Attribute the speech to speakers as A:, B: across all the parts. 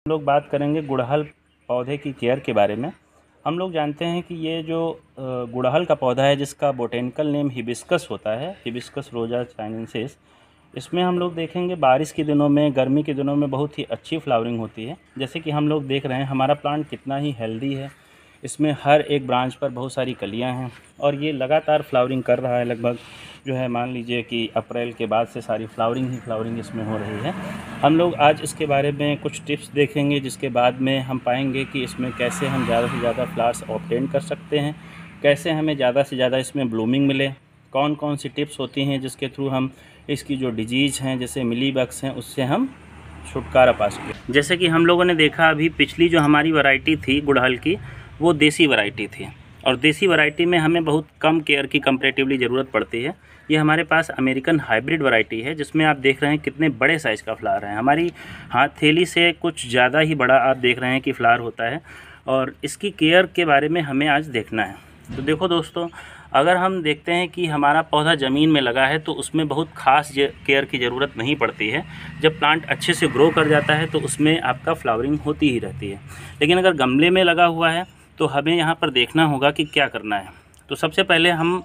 A: लोग बात करेंगे गुड़हल पौधे की केयर के बारे में। हम लोग जानते हैं कि ये जो गुड़हल का पौधा है जिसका बोटेनिकल नेम हिबिस्कस होता है, हिबिस्कस रोजा चाइनेंसिस, इसमें हम लोग देखेंगे बारिश के दिनों में, गर्मी के दिनों में बहुत ही अच्छी फ्लावरिंग होती है। जैसे कि हम लोग देख रहे हैं हमारा प्लांट कितना ही हेल्दी है, इसमें हर एक ब्रांच पर बहुत सारी कलियां हैं और ये लगातार फ्लावरिंग कर रहा है। लगभग जो है मान लीजिए कि अप्रैल के बाद से सारी फ्लावरिंग इसमें हो रही है। हम लोग आज इसके बारे में कुछ टिप्स देखेंगे, जिसके बाद में हम पाएंगे कि इसमें कैसे हम ज़्यादा से ज़्यादा फ्लावर्स ऑब्टेन कर सकते हैं, कैसे हमें ज़्यादा से ज़्यादा इसमें ब्लूमिंग मिले, कौन कौन सी टिप्स होती हैं जिसके थ्रू हम इसकी जो डिजीज़ हैं जैसे मिलीबग्स हैं उससे हम छुटकारा पा सकें। जैसे कि हम लोगों ने देखा अभी पिछली जो हमारी वैरायटी थी गुड़हल की, वो देसी वैरायटी थी और देसी वैरायटी में हमें बहुत कम केयर की कंपैरेटिवली ज़रूरत पड़ती है। ये हमारे पास अमेरिकन हाइब्रिड वैरायटी है जिसमें आप देख रहे हैं कितने बड़े साइज़ का फ्लावर है। हमारी हथेली से कुछ ज़्यादा ही बड़ा आप देख रहे हैं कि फ्लावर होता है और इसकी केयर के बारे में हमें आज देखना है। तो देखो दोस्तों, अगर हम देखते हैं कि हमारा पौधा ज़मीन में लगा है तो उसमें बहुत ख़ास केयर की ज़रूरत नहीं पड़ती है। जब प्लांट अच्छे से ग्रो कर जाता है तो उसमें आपका फ्लावरिंग होती ही रहती है। लेकिन अगर गमले में लगा हुआ है तो हमें यहाँ पर देखना होगा कि क्या करना है। तो सबसे पहले हम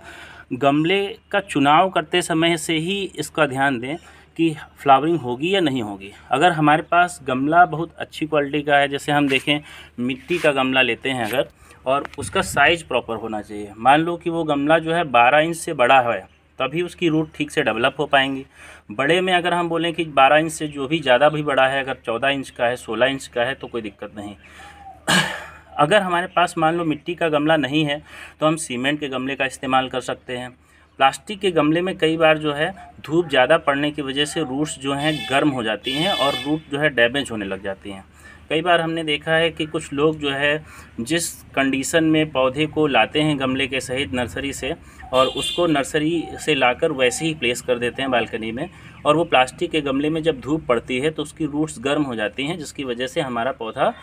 A: गमले का चुनाव करते समय से ही इसका ध्यान दें कि फ्लावरिंग होगी या नहीं होगी। अगर हमारे पास गमला बहुत अच्छी क्वालिटी का है, जैसे हम देखें मिट्टी का गमला लेते हैं अगर, और उसका साइज़ प्रॉपर होना चाहिए। मान लो कि वो गमला जो है 12 इंच से बड़ा है, तभी उसकी रूट ठीक से डेवलप हो पाएंगी। बड़े में अगर हम बोलें कि 12 इंच से जो भी ज़्यादा भी बड़ा है, अगर 14 इंच का है, 16 इंच का है, तो कोई दिक्कत नहीं। अगर हमारे पास मान लो मिट्टी का गमला नहीं है तो हम सीमेंट के गमले का इस्तेमाल कर सकते हैं। प्लास्टिक के गमले में कई बार जो है धूप ज़्यादा पड़ने की वजह से रूट्स जो हैं गर्म हो जाती हैं और रूट जो है डैमेज होने लग जाती हैं। कई बार हमने देखा है कि कुछ लोग जो है जिस कंडीशन में पौधे को लाते हैं गमले के सहित नर्सरी से, और उसको नर्सरी से लाकर वैसे ही प्लेस कर देते हैं बालकनी में, और वो प्लास्टिक के गमले में जब धूप पड़ती है तो उसकी रूट्स गर्म हो जाती हैं, जिसकी वजह से हमारा पौधा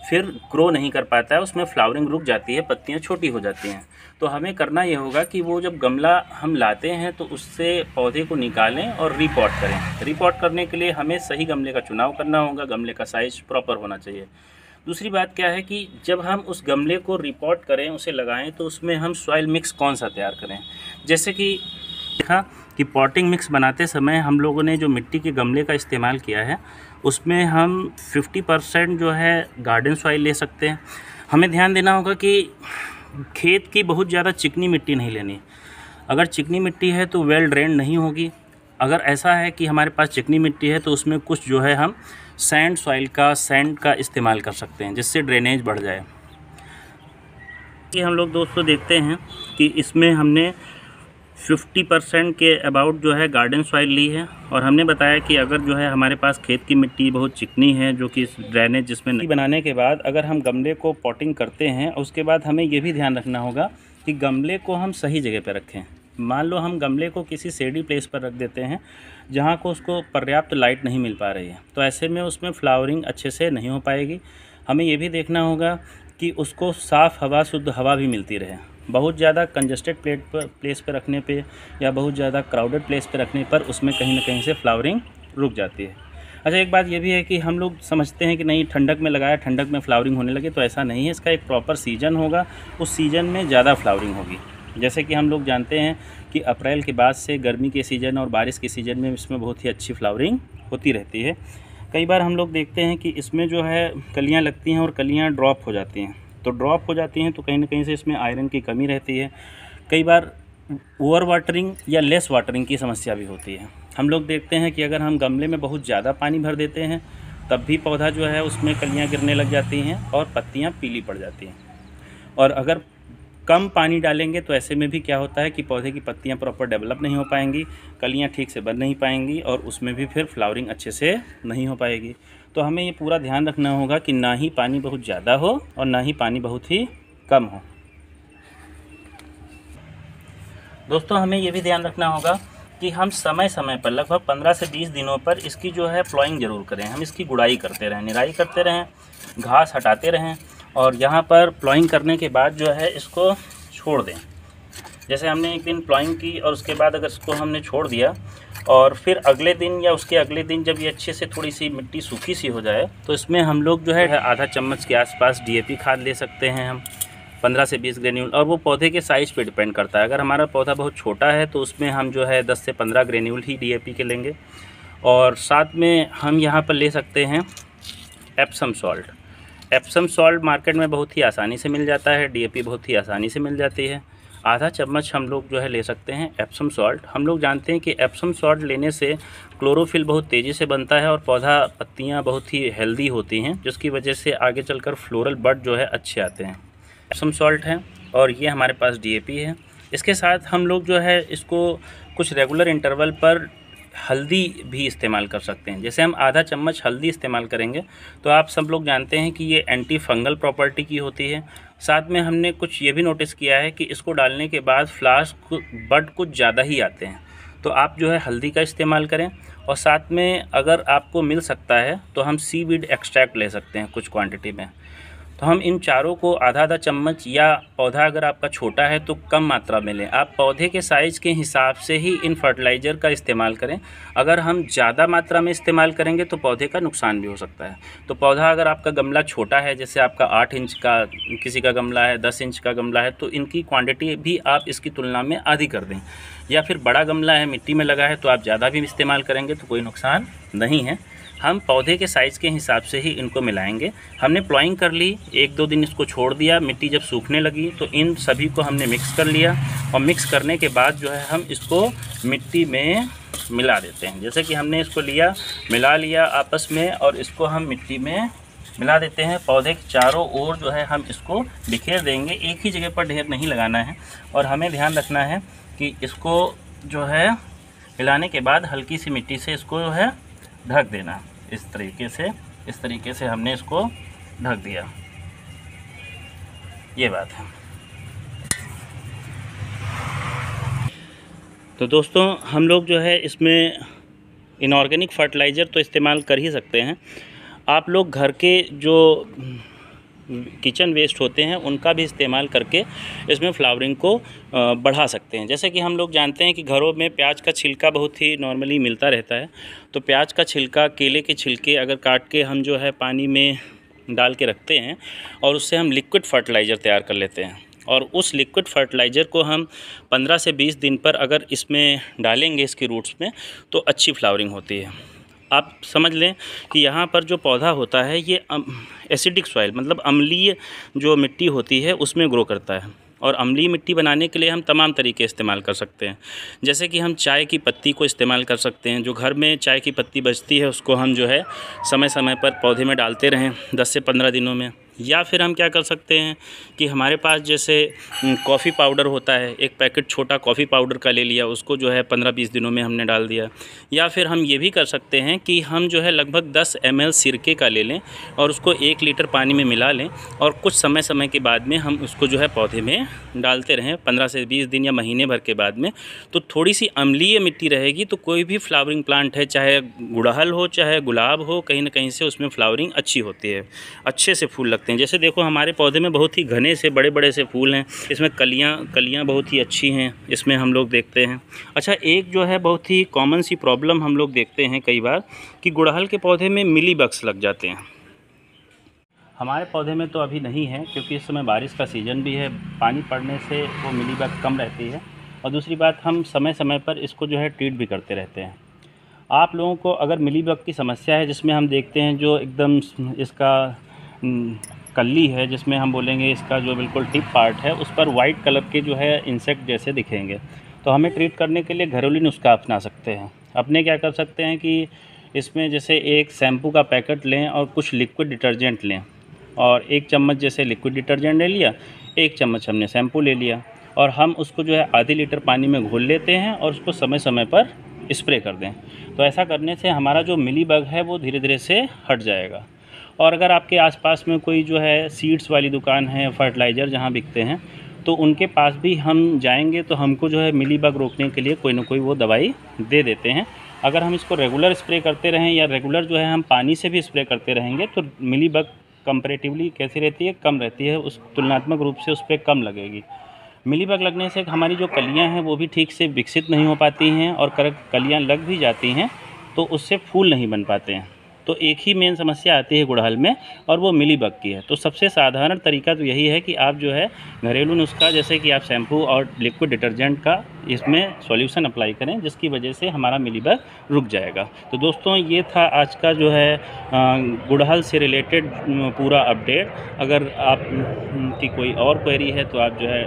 A: फिर ग्रो नहीं कर पाता है, उसमें फ्लावरिंग रुक जाती है, पत्तियां छोटी हो जाती हैं। तो हमें करना ये होगा कि वो जब गमला हम लाते हैं तो उससे पौधे को निकालें और रीपॉट करें। रीपॉट करने के लिए हमें सही गमले का चुनाव करना होगा, गमले का साइज़ प्रॉपर होना चाहिए। दूसरी बात क्या है कि जब हम उस गमले को रीपॉट करें, उसे लगाएं, तो उसमें हम सॉइल मिक्स कौन सा तैयार करें। जैसे कि देखा कि पॉटिंग मिक्स बनाते समय हम लोगों ने जो मिट्टी के गमले का इस्तेमाल किया है उसमें हम 50% जो है गार्डन सॉइल ले सकते हैं। हमें ध्यान देना होगा कि खेत की बहुत ज़्यादा चिकनी मिट्टी नहीं लेनी। अगर चिकनी मिट्टी है तो वेल ड्रेन नहीं होगी। अगर ऐसा है कि हमारे पास चिकनी मिट्टी है तो उसमें कुछ जो है हम सैंड का इस्तेमाल कर सकते हैं, जिससे ड्रेनेज बढ़ जाए। कि हम लोग दोस्तों देखते हैं कि इसमें हमने 50% के अबाउट जो है गार्डन सॉइल ली है, और हमने बताया कि अगर जो है हमारे पास खेत की मिट्टी बहुत चिकनी है जो कि ड्रेनेज जिसमें नहीं, बनाने के बाद अगर हम गमले को पॉटिंग करते हैं उसके बाद हमें ये भी ध्यान रखना होगा कि गमले को हम सही जगह पर रखें। मान लो हम गमले को किसी शेडी प्लेस पर रख देते हैं जहाँ को उसको पर्याप्त लाइट नहीं मिल पा रही है, तो ऐसे में उसमें फ्लावरिंग अच्छे से नहीं हो पाएगी। हमें ये भी देखना होगा कि उसको साफ़ हवा, शुद्ध हवा भी मिलती रहे। बहुत ज़्यादा कंजस्टेड प्लेस पर रखने पे या बहुत ज़्यादा क्राउडेड प्लेस पर रखने पर उसमें कहीं ना कहीं से फ्लावरिंग रुक जाती है। अच्छा, एक बात ये भी है कि हम लोग समझते हैं कि नहीं ठंडक में लगाया, ठंडक में फ्लावरिंग होने लगे, तो ऐसा नहीं है। इसका एक प्रॉपर सीज़न होगा, उस सीज़न में ज़्यादा फ्लावरिंग होगी। जैसे कि हम लोग जानते हैं कि अप्रैल के बाद से गर्मी के सीज़न और बारिश के सीज़न में इसमें बहुत ही अच्छी फ्लावरिंग होती रहती है। कई बार हम लोग देखते हैं कि इसमें जो है कलियाँ लगती हैं और कलियाँ ड्रॉप हो जाती हैं, तो ड्रॉप हो जाती हैं तो कहीं ना कहीं से इसमें आयरन की कमी रहती है। कई बार ओवर वाटरिंग या लेस वाटरिंग की समस्या भी होती है। हम लोग देखते हैं कि अगर हम गमले में बहुत ज़्यादा पानी भर देते हैं तब भी पौधा जो है उसमें कलियां गिरने लग जाती हैं और पत्तियां पीली पड़ जाती हैं। और अगर कम पानी डालेंगे तो ऐसे में भी क्या होता है कि पौधे की पत्तियां प्रॉपर डेवलप नहीं हो पाएंगी, कलियां ठीक से बन नहीं पाएंगी और उसमें भी फिर फ्लावरिंग अच्छे से नहीं हो पाएगी। तो हमें ये पूरा ध्यान रखना होगा कि ना ही पानी बहुत ज़्यादा हो और ना ही पानी बहुत ही कम हो। दोस्तों, हमें ये भी ध्यान रखना होगा कि हम समय समय पर लगभग 15 से 20 दिनों पर इसकी जो है प्लॉइंग ज़रूर करें। हम इसकी गुड़ाई करते रहें, निराई करते रहें, घास हटाते रहें, और यहाँ पर प्लॉइंग करने के बाद जो है इसको छोड़ दें। जैसे हमने एक दिन प्लॉइंग की और उसके बाद अगर इसको हमने छोड़ दिया और फिर अगले दिन या उसके अगले दिन जब ये अच्छे से थोड़ी सी मिट्टी सूखी सी हो जाए तो इसमें हम लोग जो है आधा चम्मच के आसपास DAP खाद ले सकते हैं हम, 15 से 20 ग्रेन्यूल। और वो पौधे के साइज़ पे डिपेंड करता है। अगर हमारा पौधा बहुत छोटा है तो उसमें हम जो है 10 से 15 ग्रेन्यूल ही DAP के लेंगे। और साथ में हम यहाँ पर ले सकते हैं Epsom salt. Epsom salt market में बहुत ही आसानी से मिल जाता है, DAP बहुत ही आसानी से मिल जाती है। आधा चम्मच हम लोग जो है ले सकते हैं एप्सम सॉल्ट। हम लोग जानते हैं कि एप्सम सॉल्ट लेने से क्लोरोफिल बहुत तेज़ी से बनता है और पौधा पत्तियां बहुत ही हेल्दी होती हैं, जिसकी वजह से आगे चलकर फ्लोरल बड जो है अच्छे आते हैं। एप्सम सॉल्ट है और ये हमारे पास DAP है। इसके साथ हम लोग जो है इसको कुछ रेगुलर इंटरवल पर हल्दी भी इस्तेमाल कर सकते हैं। जैसे हम आधा चम्मच हल्दी इस्तेमाल करेंगे तो आप सब लोग जानते हैं कि ये एंटी फंगल प्रॉपर्टी की होती है। साथ में हमने कुछ ये भी नोटिस किया है कि इसको डालने के बाद फ्लावर्स बड कुछ ज़्यादा ही आते हैं। तो आप जो है हल्दी का इस्तेमाल करें। और साथ में अगर आपको मिल सकता है तो हम सीवीड एक्सट्रैक्ट ले सकते हैं कुछ क्वांटिटी में। तो हम इन चारों को आधा आधा चम्मच, या पौधा अगर आपका छोटा है तो कम मात्रा में लें। आप पौधे के साइज़ के हिसाब से ही इन फर्टिलाइज़र का इस्तेमाल करें। अगर हम ज़्यादा मात्रा में इस्तेमाल करेंगे तो पौधे का नुकसान भी हो सकता है। तो पौधा अगर आपका गमला छोटा है, जैसे आपका 8 इंच का किसी का गमला है, 10 इंच का गमला है, तो इनकी क्वांटिटी भी आप इसकी तुलना में आधी कर दें। या फिर बड़ा गमला है, मिट्टी में लगा है, तो आप ज़्यादा भी इस्तेमाल करेंगे तो कोई नुकसान नहीं है। हम पौधे के साइज़ के हिसाब से ही इनको मिलाएंगे। हमने प्लॉइंग कर ली, 1-2 दिन इसको छोड़ दिया। मिट्टी जब सूखने लगी तो इन सभी को हमने मिक्स कर लिया। और मिक्स करने के बाद जो है हम इसको मिट्टी में मिला देते हैं। जैसे कि हमने इसको मिला लिया आपस में, और इसको हम मिट्टी में मिला देते हैं। पौधे के चारों ओर जो है हम इसको बिखेर देंगे। एक ही जगह पर ढेर नहीं लगाना है। और हमें ध्यान रखना है कि इसको जो है मिलाने के बाद हल्की सी मिट्टी से इसको जो है ढक देना। इस तरीके से हमने इसको ढक दिया। ये बात है। तो दोस्तों, हम लोग जो है इसमें इनऑर्गेनिक फर्टिलाइज़र तो इस्तेमाल कर ही सकते हैं। आप लोग घर के जो किचन वेस्ट होते हैं उनका भी इस्तेमाल करके इसमें फ्लावरिंग को बढ़ा सकते हैं। जैसे कि हम लोग जानते हैं कि घरों में प्याज का छिलका बहुत ही नॉर्मली मिलता रहता है। तो प्याज का छिलका, केले के छिलके अगर काट के हम जो है पानी में डाल के रखते हैं और उससे हम लिक्विड फर्टिलाइज़र तैयार कर लेते हैं। और उस लिक्विड फर्टिलाइज़र को हम 15 से 20 दिन पर अगर इसमें डालेंगे, इसकी रूट्स में, तो अच्छी फ्लावरिंग होती है। आप समझ लें कि यहाँ पर जो पौधा होता है ये एसिडिक सॉइल, मतलब अम्लीय जो मिट्टी होती है उसमें ग्रो करता है। और अम्लीय मिट्टी बनाने के लिए हम तमाम तरीके इस्तेमाल कर सकते हैं। जैसे कि हम चाय की पत्ती को इस्तेमाल कर सकते हैं। जो घर में चाय की पत्ती बचती है उसको हम जो है समय समय पर पौधे में डालते रहें 10 से 15 दिनों में। या फिर हम क्या कर सकते हैं कि हमारे पास जैसे कॉफ़ी पाउडर होता है, एक पैकेट छोटा कॉफ़ी पाउडर का ले लिया, उसको जो है 15-20 दिनों में हमने डाल दिया। या फिर हम ये भी कर सकते हैं कि हम जो है लगभग 10 ml सिरके का ले लें और उसको 1 लीटर पानी में मिला लें और कुछ समय समय के बाद में हम उसको जो है पौधे में डालते रहें 15 से 20 दिन या महीने भर के बाद में। तो थोड़ी सी अम्लीय मिट्टी रहेगी तो कोई भी फ्लावरिंग प्लांट है, चाहे गुड़हल हो चाहे गुलाब हो, कहीं ना कहीं से उसमें फ्लावरिंग अच्छी होती है, अच्छे से फूल लगते हैं। जैसे देखो हमारे पौधे में बहुत ही घने से बड़े बड़े से फूल हैं। इसमें कलियां बहुत ही अच्छी हैं, इसमें हम लोग देखते हैं। अच्छा, एक जो है बहुत ही कॉमन सी प्रॉब्लम हम लोग देखते हैं कई बार कि गुड़हल के पौधे में मिली बग्स लग जाते हैं। हमारे पौधे में तो अभी नहीं है क्योंकि इस समय बारिश का सीज़न भी है, पानी पड़ने से वो मिली बग कम रहती है। और दूसरी बात, हम समय समय पर इसको जो है ट्रीट भी करते रहते हैं। आप लोगों को अगर मिली बग की समस्या है, जिसमें हम देखते हैं जो एकदम इसका कल्ली है, जिसमें हम बोलेंगे इसका जो बिल्कुल टिप पार्ट है उस पर वाइट कलर के जो है इंसेक्ट जैसे दिखेंगे, तो हमें ट्रीट करने के लिए घरेलू नुस्खा अपना सकते हैं। अपने क्या कर सकते हैं कि इसमें जैसे एक शैम्पू का पैकेट लें और कुछ लिक्विड डिटर्जेंट लें और 1 चम्मच जैसे लिक्विड डिटर्जेंट ले लिया, 1 चम्मच हमने शैम्पू ले लिया और हम उसको जो है आधी लीटर पानी में घोल लेते हैं और उसको समय समय पर स्प्रे कर दें। तो ऐसा करने से हमारा जो मिली बग है वो धीरे धीरे से हट जाएगा। और अगर आपके आसपास में कोई जो है सीड्स वाली दुकान है, फर्टिलाइज़र जहाँ बिकते हैं, तो उनके पास भी हम जाएंगे तो हमको जो है मिली बग रोकने के लिए कोई ना कोई वो दवाई दे देते हैं। अगर हम इसको रेगुलर स्प्रे करते रहें या रेगुलर जो है हम पानी से भी स्प्रे करते रहेंगे तो मिली बग कंपैरेटिवली कैसी रहती है, कम रहती है, उस तुलनात्मक रूप से उस पर कम लगेगी। मिलीबग लगने से हमारी जो कलियां हैं वो भी ठीक से विकसित नहीं हो पाती हैं, और कलियां लग भी जाती हैं तो उससे फूल नहीं बन पाते हैं। तो एक ही मेन समस्या आती है गुड़हल में, और वो मिलीबग की है। तो सबसे साधारण तरीका तो यही है कि आप जो है घरेलू नुस्खा, जैसे कि आप शैम्पू और लिक्विड डिटर्जेंट का इसमें सॉल्यूशन अप्लाई करें, जिसकी वजह से हमारा मिलीबग रुक जाएगा। तो दोस्तों ये था आज का जो है गुड़हल से रिलेटेड पूरा अपडेट। अगर आप की कोई और क्वेरी है तो आप जो है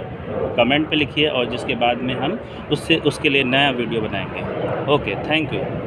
A: कमेंट पे लिखिए, और जिसके बाद में हम उसके लिए नया वीडियो बनाएंगे। Okay, thank you.